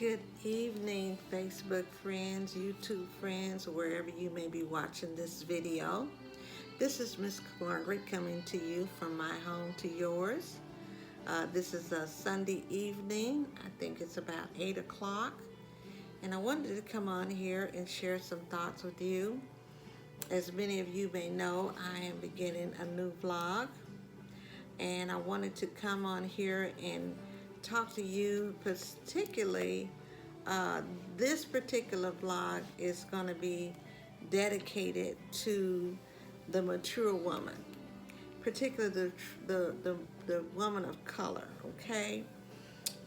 Good evening, Facebook friends, YouTube friends, wherever you may be watching this video. This is Miss Margaret coming to you from my home to yours. This is a Sunday evening. I think it's about 8 o'clock. And I wanted to come on here and share some thoughts with you. As many of you may know, I am beginning a new vlog. And I wanted to come on here and talk to you, particularly this particular vlog is going to be dedicated to the mature woman, particularly the woman of color, okay?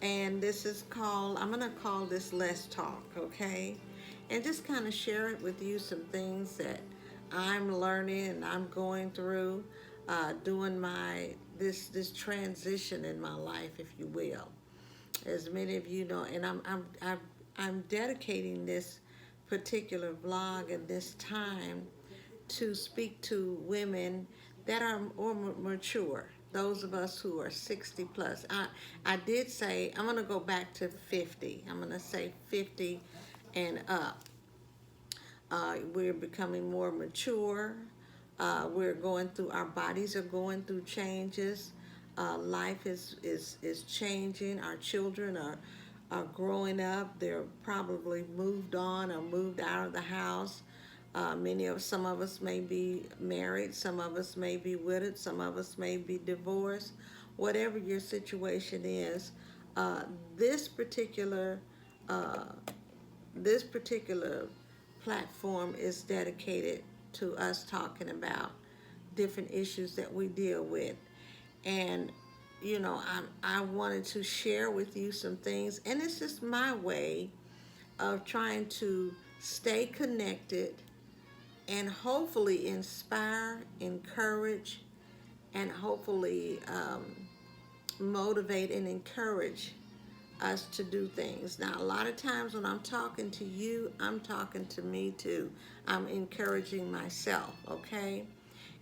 And this is called, I'm going to call this Let's Talk, okay? And just kind of share it with you, some things that I'm learning and I'm going through, doing this transition in my life, if you will. As many of you know, and I'm dedicating this particular vlog and this time to speak to women that are more mature, those of us who are 60 plus. I did say I'm going to go back to 50. I'm going to say 50 and up. We're becoming more mature. We're going through, our bodies are going through changes. Life is changing. Our children are growing up. They're probably moved on or moved out of the house. Some of us may be married, some of us may be widowed, some of us may be divorced. Whatever your situation is, this particular uh, this particular platform is dedicated to us talking about different issues that we deal with. And I wanted to share with you some things, and it's just my way of trying to stay connected and hopefully inspire, encourage, and hopefully motivate and encourage us to do things. Now, a lot of times when I'm talking to you, I'm talking to me too. I'm encouraging myself, okay?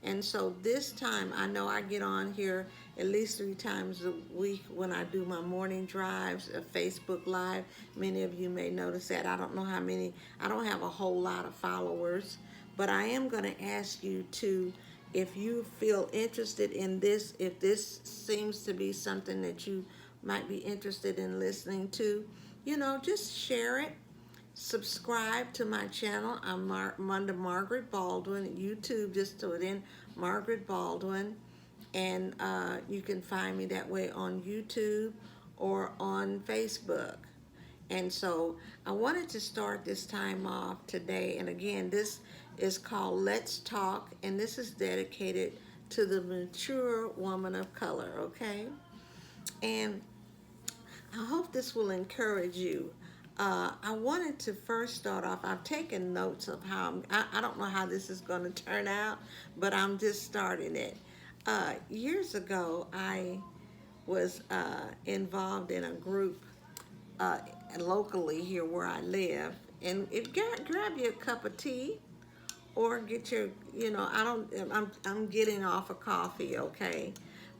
And so this time, I know I get on here at least 3 times a week when I do my morning drives, a Facebook Live. Many of you may notice that. I don't know how many, I don't have a whole lot of followers, but I am going to ask you to, if you feel interested in this, if this seems to be something that you might be interested in listening to, just share it. Subscribe to my channel. I'm Munda Margaret Baldwin. YouTube, just put in Margaret Baldwin, and you can find me that way on YouTube or on Facebook. And so I wanted to start this time off today. And again, this is called Let's Talk, and this is dedicated to the mature woman of color, okay? And I hope this will encourage you. I wanted to first start off, I've taken notes of how, I don't know how this is going to turn out, but I'm just starting it. Years ago, I was involved in a group locally here where I live. And grab you a cup of tea or get your, I'm getting off of coffee, okay?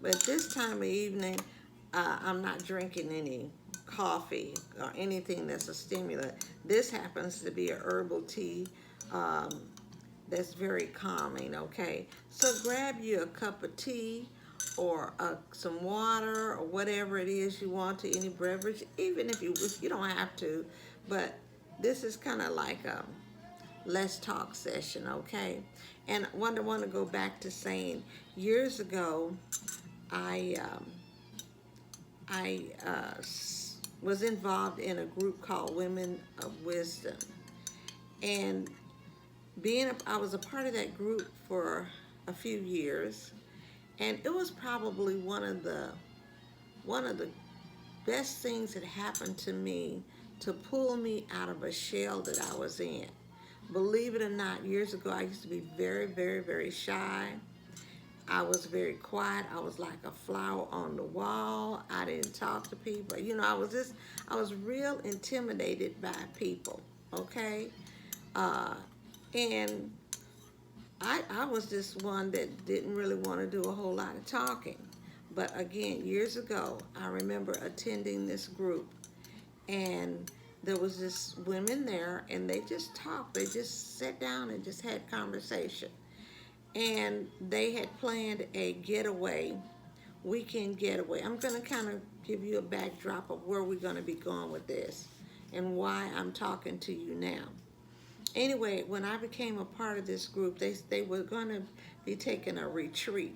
But this time of evening, I'm not drinking any coffee or anything that's a stimulant. This happens to be a herbal tea um, that's very calming, okay? So grab you a cup of tea or some water or whatever it is you want to, any beverage, even if you don't have to, but this is kind of like a Let's Talk session, okay? And I want to go back to saying years ago, I was involved in a group called Women of Wisdom, and I was a part of that group for a few years, and it was probably one of the best things that happened to me to pull me out of a shell that I was in. Believe it or not, years ago I used to be very, very, very shy. I was very quiet. I was like a flower on the wall. I didn't talk to people. I was real intimidated by people, okay? And I was just one that didn't really want to do a whole lot of talking. But again, years ago, I remember attending this group, and there was this women there, and they just talked. They just sat down and just had conversation. And they had planned a getaway, weekend getaway. I'm going to kind of give you a backdrop of where we're going to be going with this and why I'm talking to you now. Anyway, when I became a part of this group, they were going to be taking a retreat.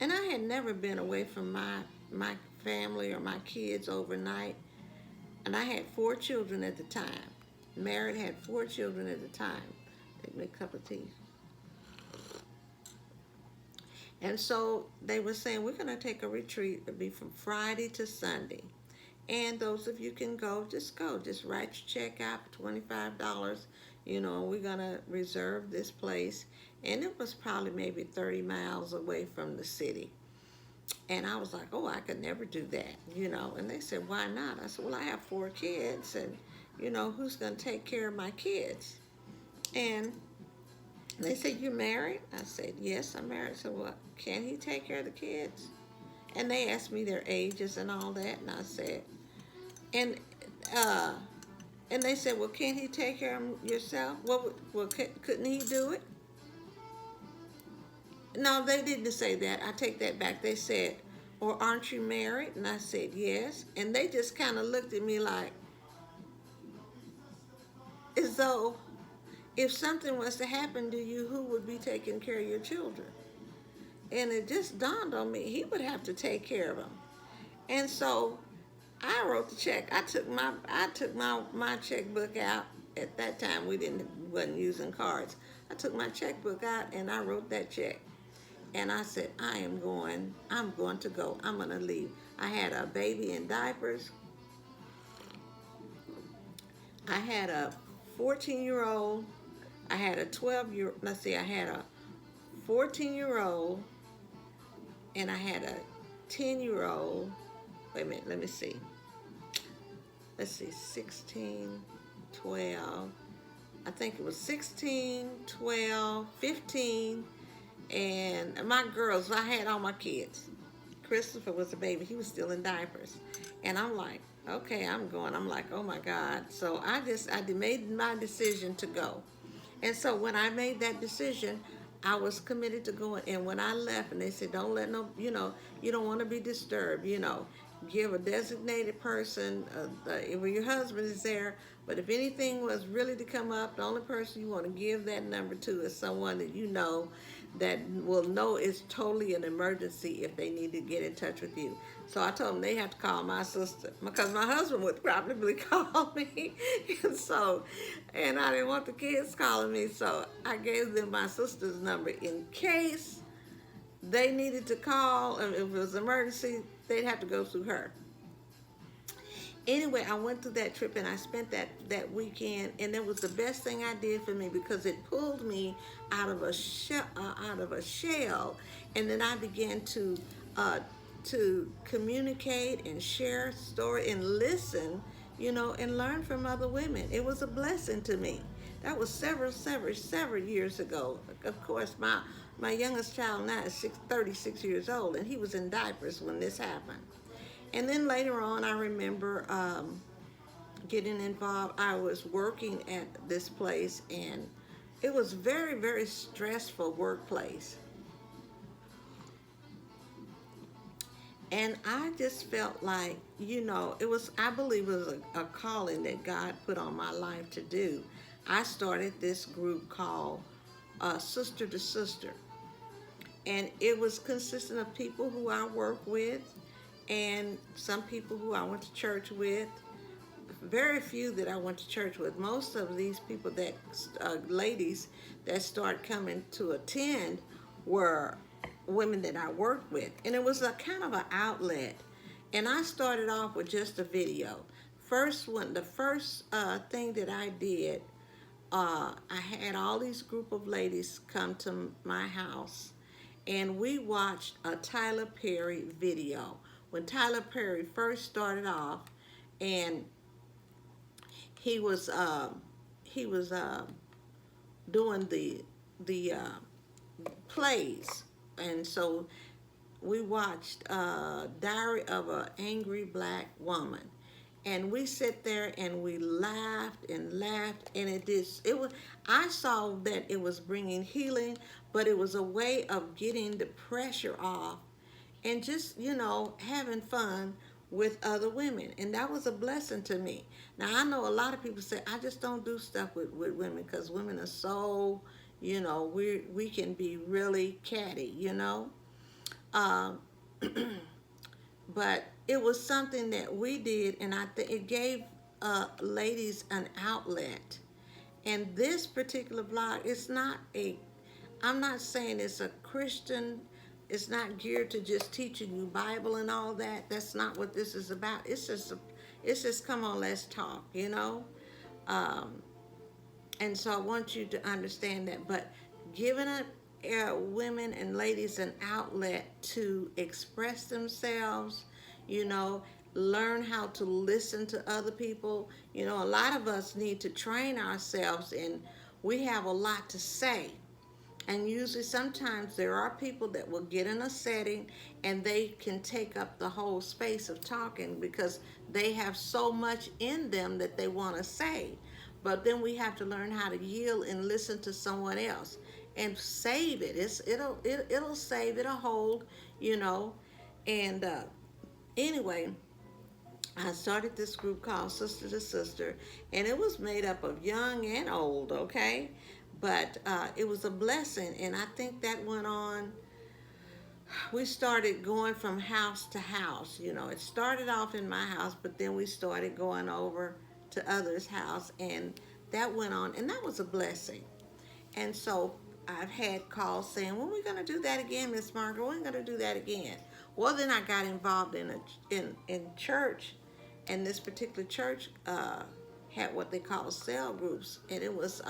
And I had never been away from my family or my kids overnight. And I had 4 children at the time. Married, had 4 children at the time. Take me a cup of tea. And so they were saying, we're going to take a retreat. It'll be from Friday to Sunday. And those of you can go. Just write your check out for $25. You know, we're going to reserve this place. And it was probably maybe 30 miles away from the city. And I was like, oh, I could never do that, you know. And they said, why not? I said, well, I have 4 kids. And, you know, who's going to take care of my kids? And they said, you married? I said, yes, I'm married. So what? Can he take care of the kids? And they asked me their ages and all that, and I said, and they said, well, can't he take care of them yourself? Well, couldn't he do it? No, they didn't say that. I take that back. They said, or aren't you married? And I said, yes. And they just kind of looked at me like, as though if something was to happen to you, who would be taking care of your children? And it just dawned on me, he would have to take care of them. And so I wrote the check. I took my checkbook out. At that time, wasn't using cards. I took my checkbook out and I wrote that check. And I said, I'm going to go. I'm going to leave. I had a baby in diapers. I had a 14-year-old. I had a 12-year, let's see, I had a 14-year-old and I had a 10-year-old. Wait a minute, let me see. Let's see, 16, 12. I think it was 16, 12, 15, and my girls, I had all my kids. Christopher was a baby. He was still in diapers. And I'm like, okay, I'm going. I'm like, oh my God. So I made my decision to go. And so when I made that decision, I was committed to going. And when I left, and they said, don't let no, you know, you don't want to be disturbed, you know. Give a designated person, if your husband is there, but if anything was really to come up, the only person you want to give that number to is someone that you know that will know it's totally an emergency if they need to get in touch with you. So I told them they have to call my sister because my husband would probably call me. And I didn't want the kids calling me, so I gave them my sister's number in case they needed to call, and if it was an emergency, they'd have to go through her. Anyway, I went through that trip and I spent that weekend, and it was the best thing I did for me because it pulled me out of a shell, and then I began to communicate and share story and listen, you know, and learn from other women. It was a blessing to me. That was several years ago. Of course, my youngest child now is 36 years old, and he was in diapers when this happened. And then later on, I remember getting involved. I was working at this place, and it was very, very stressful workplace. And I just felt like, you know, I believe it was a calling that God put on my life to do. I started this group called Sister to Sister. And it was consistent of people who I work with and some people who I went to church with. Very few that I went to church with. Most of these people ladies that started coming to attend were women that I worked with. And it was a kind of an outlet. And I started off with just a video. The first thing that I did, I had all these group of ladies come to my house, and we watched a Tyler Perry video. When Tyler Perry first started off, and he was doing the plays, and so we watched Diary of an Angry Black Woman, and we sit there and we laughed and laughed, and it was I saw that it was bringing healing, but it was a way of getting the pressure off and just having fun with other women, and that was a blessing to me. Now I know a lot of people say I just don't do stuff with women because women are so we can be really catty, um, but it was something that we did, and I think it gave ladies an outlet. And this particular blog is not a, I'm not saying it's a Christian, it's not geared to just teaching you Bible and all that. That's not what this is about. It's just come on, let's talk, Um, and so I want you to understand that. But giving women and ladies an outlet to express themselves, you know, learn how to listen to other people. A lot of us need to train ourselves, and we have a lot to say. And usually, sometimes there are people that will get in a setting and they can take up the whole space of talking because they have so much in them that they want to say. But then we have to learn how to yield and listen to someone else and save it. It'll save, it'll hold, you know. And anyway, I started this group called Sister to Sister, and it was made up of young and old, okay? But it was a blessing, and I think that went on. We started going from house to house. It started off in my house, but then we started going over to others' house, and that went on, and that was a blessing. And so I've had calls saying, "When are we going to do that again, Miss Margaret? When are we going to do that again?" Well, then I got involved in church, and this particular church had what they call cell groups, and it was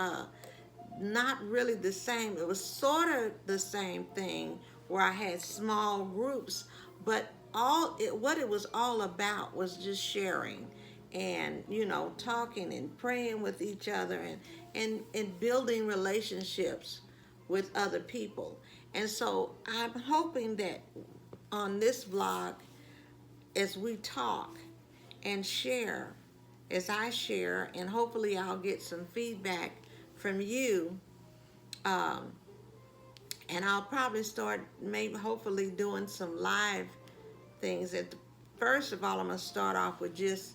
not really the same. It was sort of the same thing where I had small groups, but what it was all about was just sharing and talking and praying with each other and building relationships with other people. And so I'm hoping that on this vlog, as we talk and share, as I share, and hopefully I'll get some feedback from you, and I'll probably start maybe hopefully doing some live things. First of all, I'm going to start off with just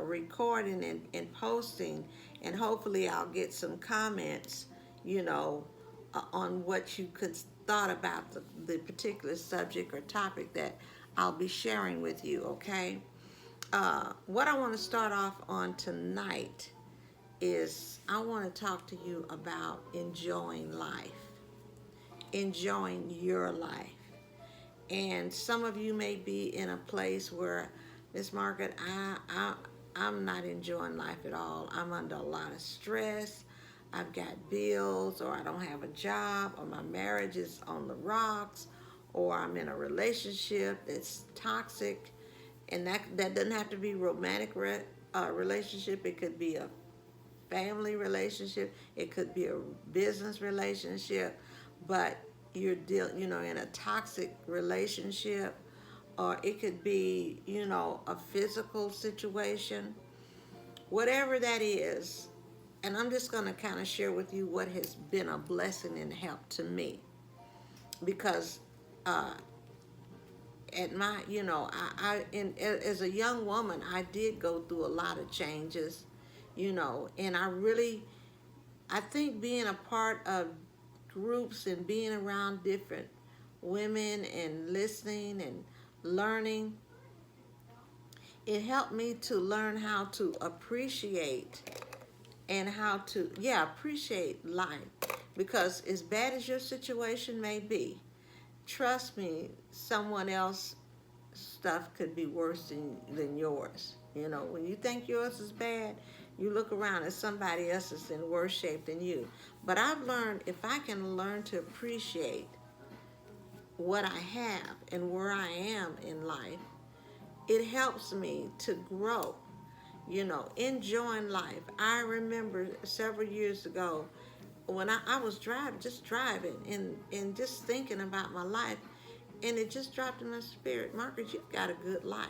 recording and posting, and hopefully I'll get some comments on what you could thought about the particular subject or topic that I'll be sharing with you. Okay, what I want to start off on tonight is I want to talk to you about enjoying life, enjoying your life. And some of you may be in a place where, Miss Margaret, I'm not enjoying life at all. I'm under a lot of stress. I've got bills, or I don't have a job, or my marriage is on the rocks, or I'm in a relationship that's toxic. And that doesn't have to be romantic relationship. It could be a family relationship. It could be a business relationship. But you're in a toxic relationship, or it could be a physical situation, whatever that is. And I'm just going to kind of share with you what has been a blessing and help to me, because at my as a young woman, I did go through a lot of changes, and I think being a part of groups and being around different women and listening and learning, it helped me to learn how to appreciate and how to appreciate life. Because as bad as your situation may be, trust me, someone else's stuff could be worse than yours. When you think yours is bad, you look around and somebody else is in worse shape than you. But I've learned, if I can learn to appreciate what I have and where I am in life, it helps me to grow, enjoying life. I remember several years ago when I was driving and just thinking about my life, and it just dropped in my spirit, Margaret, you've got a good life.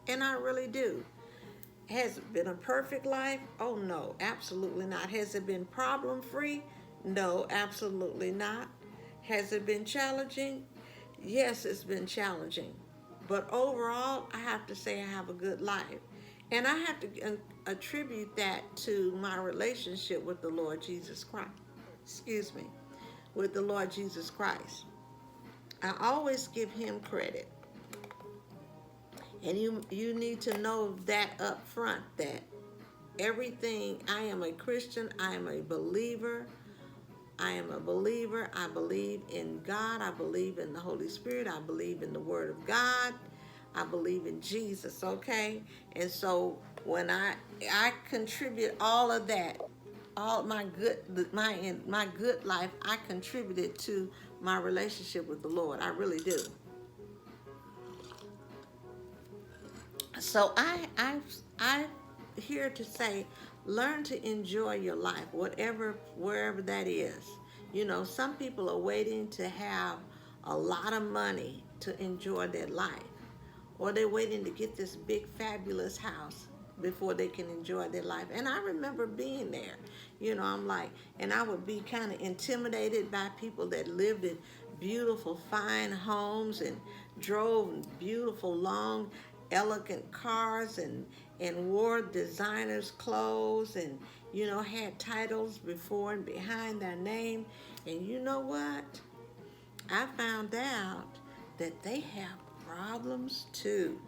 And I really do. Has it been a perfect life? Oh no, absolutely not. Has it been problem free? No, absolutely not. Has it been challenging? Yes, it's been challenging. But overall, I have to say I have a good life. And I have to attribute that to my relationship with the Lord Jesus Christ. Excuse me, with the Lord Jesus Christ. I always give him credit. And you need to know that up front, that everything, I am a Christian, I am a believer. I am a believer. I believe in God. I believe in the Holy Spirit. I believe in the Word of God. I believe in Jesus, okay? And so when I contribute all of that, all my good life, I contributed to my relationship with the Lord. I really do. So I here to say, learn to enjoy your life, wherever that is. You know, some people are waiting to have a lot of money to enjoy their life, or they're waiting to get this big fabulous house before they can enjoy their life. And I remember being there. You know, I'm like, and I would be kind of intimidated by people that lived in beautiful, fine homes and drove beautiful, long, elegant cars and wore designers' clothes and, you know, had titles before and behind their name. And you know what? I found out that they have problems too.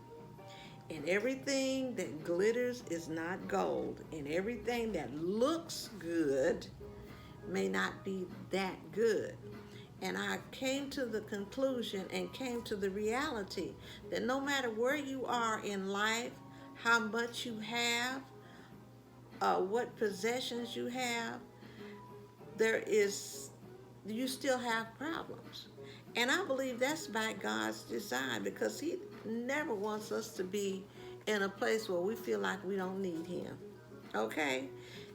And everything that glitters is not gold, and everything that looks good may not be that good. And I came to the conclusion and came to the reality that no matter where you are in life, how much you have, what possessions you have, there is, you still have problems. And I believe that's by God's design, because he never wants us to be in a place where we feel like we don't need him. Okay?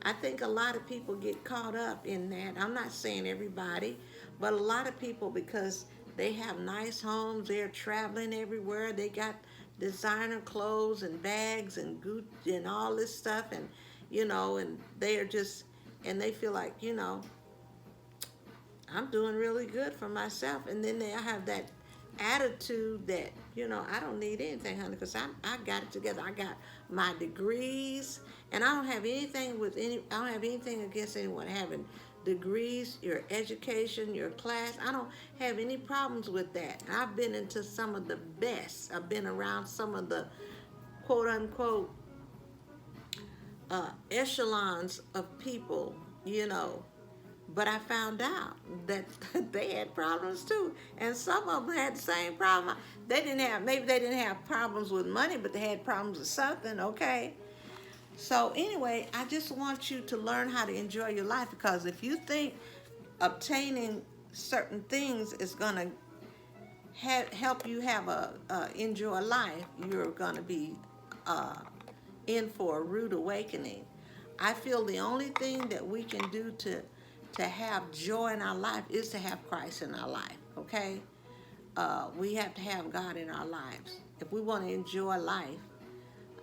I think a lot of people get caught up in that. I'm not saying everybody, but a lot of people, because they have nice homes, they're traveling everywhere, they got designer clothes and bags and Gucci and all this stuff, and you know, and they are just, and they feel like, you know, I'm doing really good for myself. And then they have that attitude that, you know, I don't need anything, honey, because I got it together. I got my degrees, and I don't have anything I don't have anything against anyone having degrees, your education, your class. I don't have any problems with that. I've been into some of the best. I've been around some of the quote unquote echelons of people, you know, but I found out that they had problems too. And some of them had the same problem. Maybe they didn't have problems with money, but they had problems with something, okay? So anyway, I just want you to learn how to enjoy your life, because if you think obtaining certain things is going to help you have enjoy life, you're going to be in for a rude awakening. I feel the only thing that we can do to have joy in our life is to have Christ in our life, okay? We have to have God in our lives. If we want to enjoy life,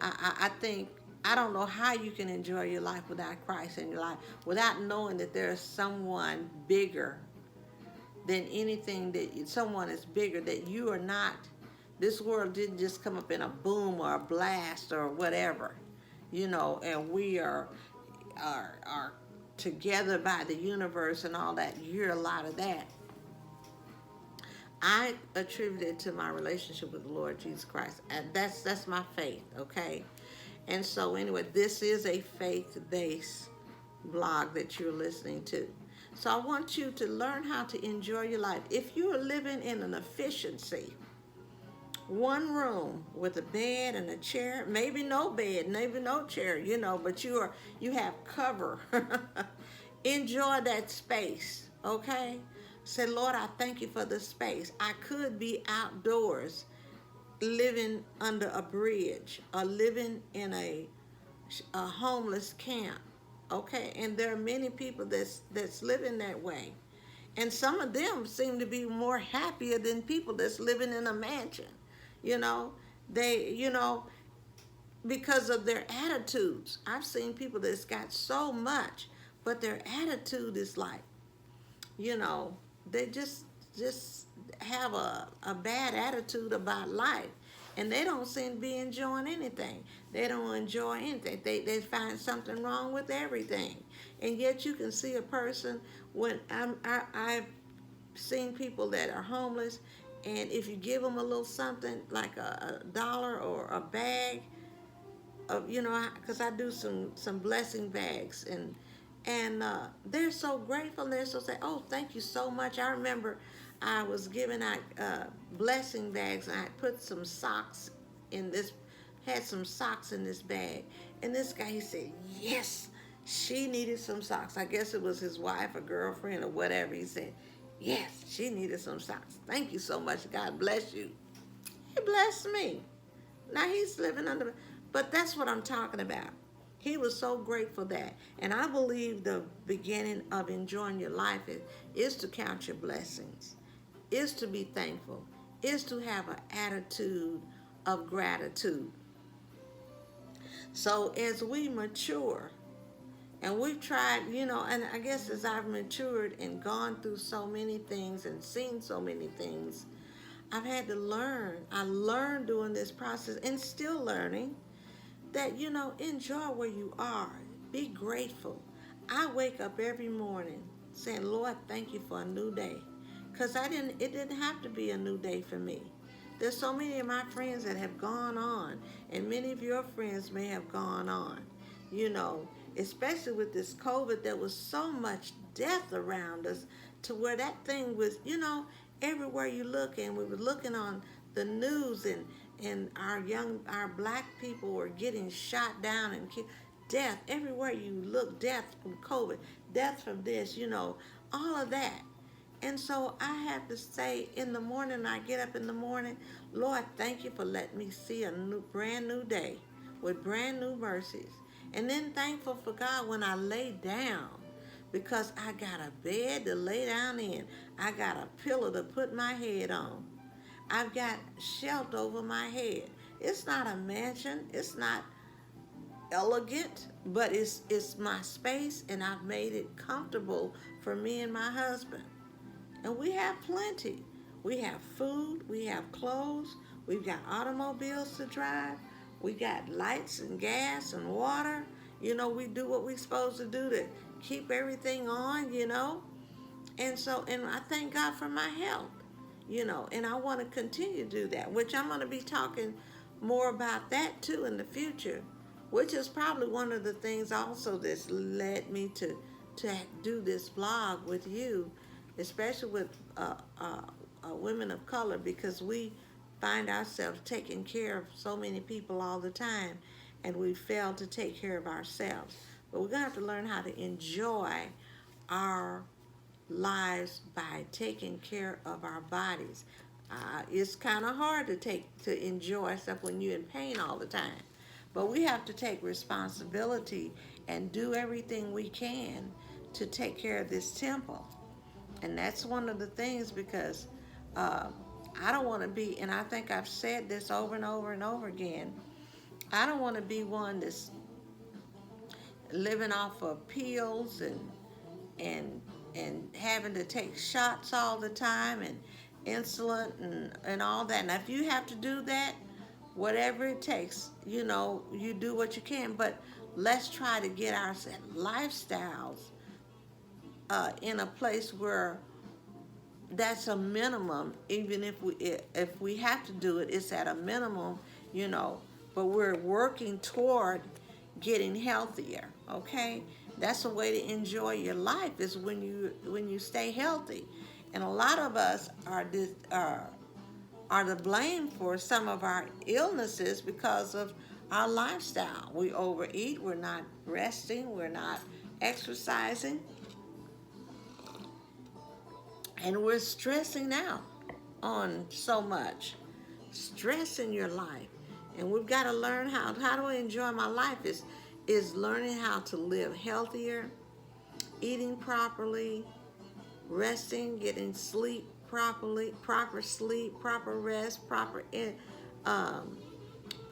I think, I don't know how you can enjoy your life without Christ in your life, without knowing that there is someone bigger than anything, that someone is bigger, that you are not, this world didn't just come up in a boom or a blast or whatever, you know, and we are together by the universe and all that. You hear a lot of that. I attribute it to my relationship with the Lord Jesus Christ. And that's my faith, okay? And so anyway, this is a faith-based blog that you're listening to. So I want you to learn how to enjoy your life. If you are living in an efficiency, one room with a bed and a chair, maybe no bed, maybe no chair, you know, but you have cover. Enjoy that space, okay? Say, Lord, I thank you for the space. I could be outdoors, living under a bridge, or living in a homeless camp, okay? And there are many people that's living that way. And some of them seem to be more happier than people that's living in a mansion. You know, they, you know, because of their attitudes. I've seen people that's got so much, but their attitude is like, you know, they just have a bad attitude about life, and they don't seem to be enjoying anything. They don't enjoy anything. They find something wrong with everything. And yet you can see a person when I've seen people that are homeless, and if you give them a little something like a dollar or a bag of, you know, because I do some blessing bags, and they're so grateful. They're so say, "Oh, thank you so much." I remember I was giving out blessing bags, and I put some socks in this, had some socks in this bag, and this guy, he said, "Yes, she needed some socks." I guess it was his wife or girlfriend or whatever. He said, "Yes, she needed some socks. Thank you so much. God bless you." He blessed me. Now he's living under, but that's what I'm talking about. He was so grateful that, and I believe the beginning of enjoying your life is to count your blessings, is to be thankful, is to have an attitude of gratitude. So as we mature, and we've tried, you know, and I guess as I've matured and gone through so many things and seen so many things, I've had to learn. I learned during this process and still learning that, you know, enjoy where you are. Be grateful. I wake up every morning saying, "Lord, thank you for a new day." Because it didn't have to be a new day for me. There's so many of my friends that have gone on, and many of your friends may have gone on. You know, especially with this COVID, there was so much death around us to where that thing was, you know, everywhere you look, and we were looking on the news, and our black people were getting shot down and killed. Death everywhere you look, death from COVID, death from this, you know, all of that. And so I have to say, in the morning, I get up in the morning, "Lord, thank you for letting me see a brand new day with brand new mercies." And then thankful for God when I lay down, because I got a bed to lay down in. I got a pillow to put my head on. I've got shelter over my head. It's not a mansion. It's not elegant, but it's my space, and I've made it comfortable for me and my husband. And we have plenty. We have food, we have clothes, we've got automobiles to drive, we got lights and gas and water. You know, we do what we're supposed to do to keep everything on, you know. And so, and I thank God for my health, you know, and I want to continue to do that, which I'm going to be talking more about that too in the future, which is probably one of the things also that's led me to do this vlog with you, especially with women of color, because we find ourselves taking care of so many people all the time, and we fail to take care of ourselves. But we're going to have to learn how to enjoy our lives by taking care of our bodies. It's kind of hard to enjoy stuff when you're in pain all the time. But we have to take responsibility and do everything we can to take care of this temple. And that's one of the things, because I don't want to be, and I think I've said this over and over and over again, I don't want to be one that's living off of pills and and having to take shots all the time and insulin and all that. Now, if you have to do that, whatever it takes, you know, you do what you can. But let's try to get our lifestyles in a place where that's a minimum. Even if we have to do it, it's at a minimum, you know. But we're working toward getting healthier. Okay, that's a way to enjoy your life, is when you stay healthy. And a lot of us are to blame for some of our illnesses because of our lifestyle. We overeat. We're not resting. We're not exercising. And we're stressing out on so much. Stress in your life. And we've got to learn how do I enjoy my life is learning how to live healthier, eating properly, resting, getting sleep properly, proper sleep, proper rest, proper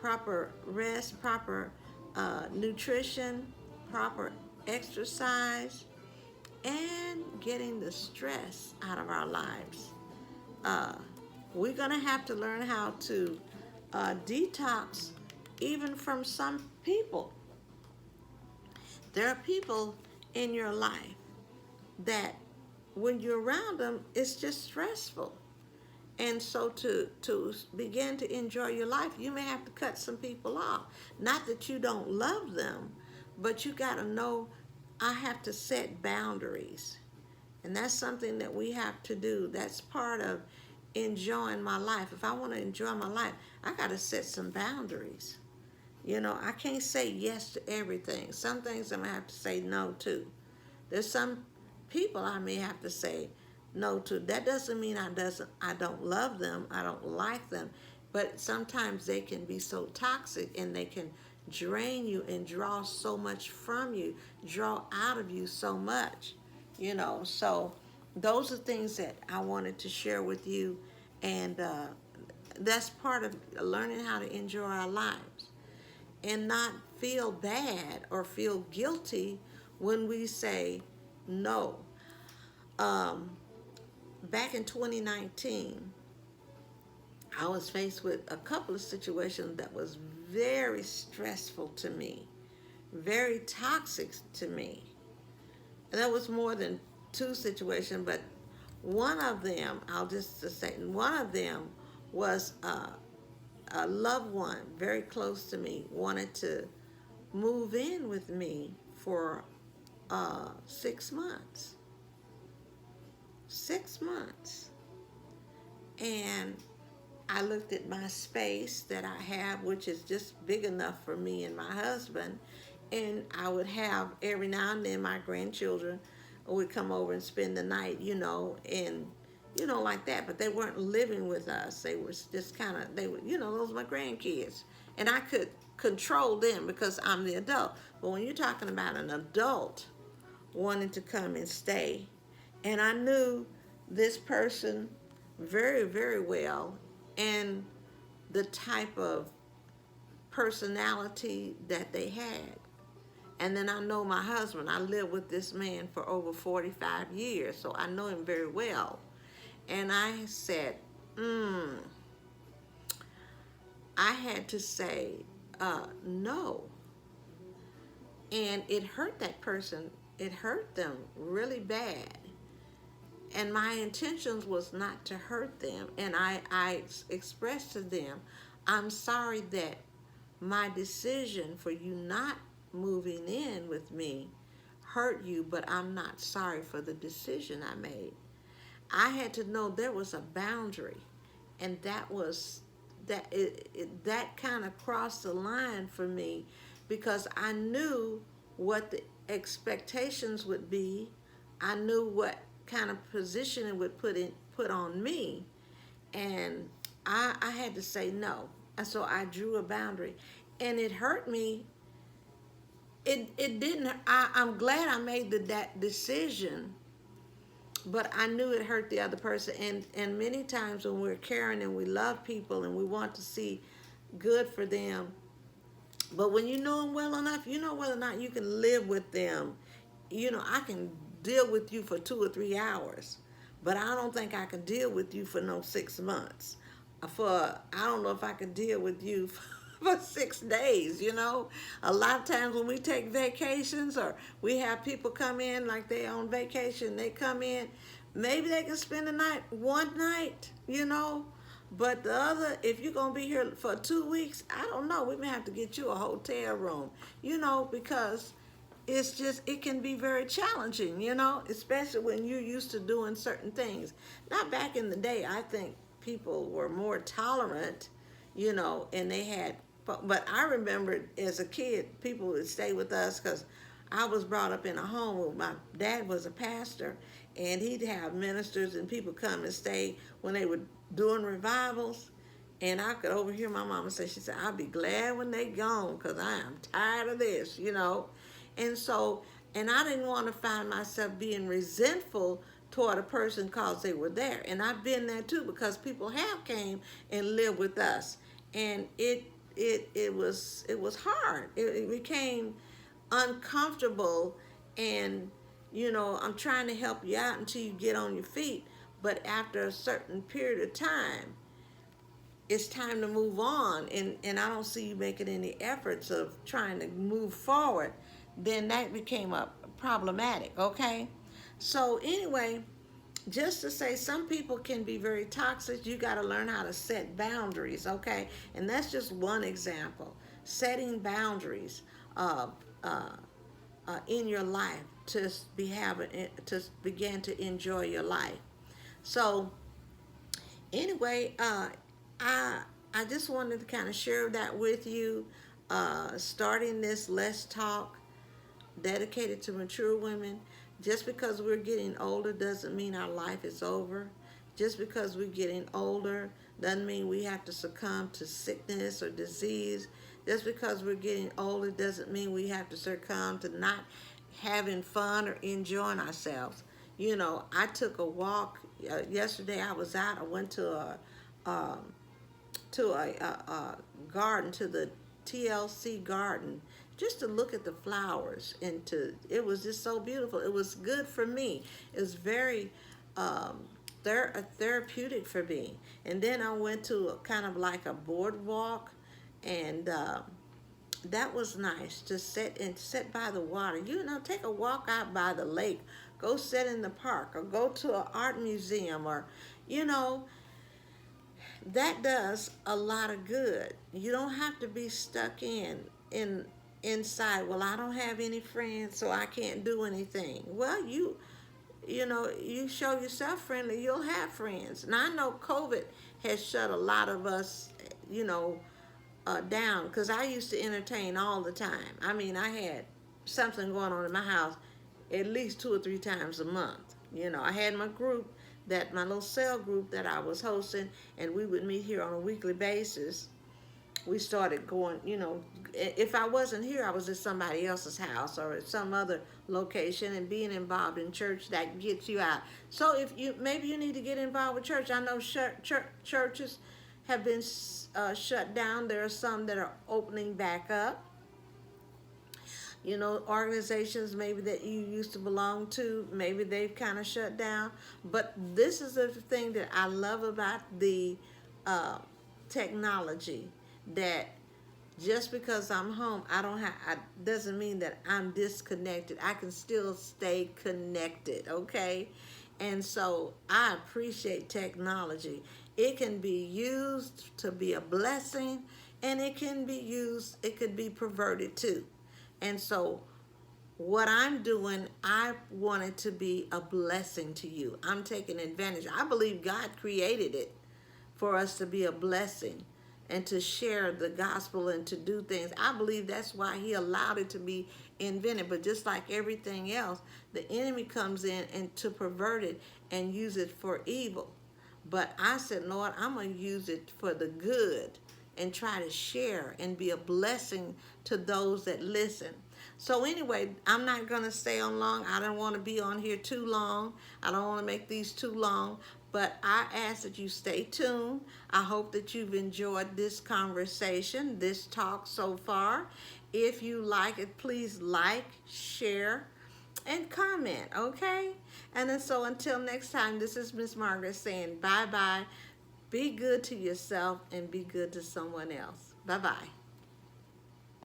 proper rest, proper nutrition, proper exercise, and getting the stress out of our lives. Uh, we're going to have to learn how to detox even from some people. There are people in your life that when you're around them, it's just stressful. And so to begin to enjoy your life, you may have to cut some people off. Not that you don't love them, but you got to know I have to set boundaries. And that's something that we have to do. That's part of enjoying my life. If I want to enjoy my life, I got to set some boundaries. You know, I can't say yes to everything. Some things I'm going to have to say no to. There's some people I may have to say no to. That doesn't mean I don't love them, I don't like them, but sometimes they can be so toxic and they can drain you and draw so much from you, draw out of you so much, you know. So those are things that I wanted to share with you, and that's part of learning how to enjoy our lives and not feel bad or feel guilty when we say no. Back in 2019, I was faced with a couple of situations that was very stressful to me, very toxic to me. And that was more than two situations, but one of them, I'll just say, one of them was a loved one very close to me wanted to move in with me for 6 months. 6 months. And I looked at my space that I have, which is just big enough for me and my husband. And I would have every now and then my grandchildren would come over and spend the night, you know, and, you know, like that. But they weren't living with us. They were just kind of, they were, you know, those were my grandkids. And I could control them because I'm the adult. But when you're talking about an adult wanting to come and stay, and I knew this person very, very well, and the type of personality that they had. And then I know my husband. I lived with this man for over 45 years, so I know him very well. And I said, I had to say no. And it hurt that person. It hurt them really bad. And my intentions was not to hurt them. And I expressed to them, I'm sorry that my decision for you not moving in with me hurt you, but I'm not sorry for the decision I made. I had to know there was a boundary, and that was that kind of crossed the line for me, because I knew what the expectations would be. I knew what kind of position it would put on me, and I had to say no. And so I drew a boundary, and it hurt me. It didn't. I'm glad I made that decision, but I knew it hurt the other person. And many times when we're caring and we love people and we want to see good for them, but when you know them well enough, you know whether or not you can live with them. You know, I can deal with you for 2 or 3 hours, but I don't think I can deal with you for no 6 months. I don't know if I can deal with you for 6 days, you know. A lot of times when we take vacations or we have people come in like they on vacation, they come in, maybe they can spend the night, one night, you know, but the other, if you're going to be here for 2 weeks, I don't know, we may have to get you a hotel room, you know, because it's just, it can be very challenging, you know, especially when you're used to doing certain things. Now, back in the day, I think people were more tolerant, you know, and they had, but I remember as a kid, people would stay with us because I was brought up in a home where my dad was a pastor, and he'd have ministers and people come and stay when they were doing revivals. And I could overhear my mama say, she said, I'll be glad when they gone because I am tired of this, you know. And so, and I didn't want to find myself being resentful toward a person because they were there. And I've been there too, because people have came and lived with us. And it was hard. It became uncomfortable, and I'm trying to help you out until you get on your feet. But after a certain period of time, it's time to move on, and I don't see you making any efforts of trying to move forward. Then that became a problematic. Okay, so anyway, just to say, some people can be very toxic. You got to learn how to set boundaries. Okay, and that's just one example. Setting boundaries uh, uh, in your life to to begin to enjoy your life. So anyway, I I just wanted to kind of share that with you. Starting this Let's Talk dedicated to mature women. Just because we're getting older doesn't mean our life is over. Just because we're getting older doesn't mean we have to succumb to sickness or disease. Just because we're getting older doesn't mean we have to succumb to not having fun or enjoying ourselves. I took a walk yesterday. I was out. I went um, to a garden, to the TLC garden, just to look at the flowers, and it was just so beautiful. It was good for me. It was very um, therapeutic for me. And then I went to kind of like a boardwalk, and that was nice to sit by the water. Take a walk out by the lake, go sit in the park, or go to an art museum, or you know that does a lot of good. You don't have to be stuck in inside. Well, I don't have any friends, so I can't do anything. Well, you show yourself friendly, you'll have friends. Now I know COVID has shut a lot of us, you know, down, because I used to entertain all the time. I mean, I had something going on in my house at least 2 or 3 times a month. I had my little cell group that I was hosting, and we would meet here on a weekly basis. We started going, if I wasn't here, I was at somebody else's house or at some other location, and being involved in church, that gets you out. So if maybe you need to get involved with church. I know churches have been shut down. There are some that are opening back up. Organizations maybe that you used to belong to, maybe they've kind of shut down. But this is the thing that I love about the technology, that just because I'm home, doesn't mean that I'm disconnected. I can still stay connected, okay? And so I appreciate technology. It can be used to be a blessing, and it could be perverted too. And so what I'm doing, I want it to be a blessing to you. I'm taking advantage. I believe God created it for us to be a blessing and to share the gospel and to do things. I believe that's why he allowed it to be invented. But just like everything else, the enemy comes in and to pervert it and use it for evil. But I said, Lord, I'm going to use it for the good and try to share and be a blessing to those that listen. So anyway, I'm not going to stay on long. I don't want to be on here too long. I don't want to make these too long. But I ask that you stay tuned. I hope that you've enjoyed this conversation, this talk so far. If you like it, please like, share, and comment, okay? And then so until next time, this is Miss Margaret saying bye-bye. Be good to yourself and be good to someone else. Bye-bye.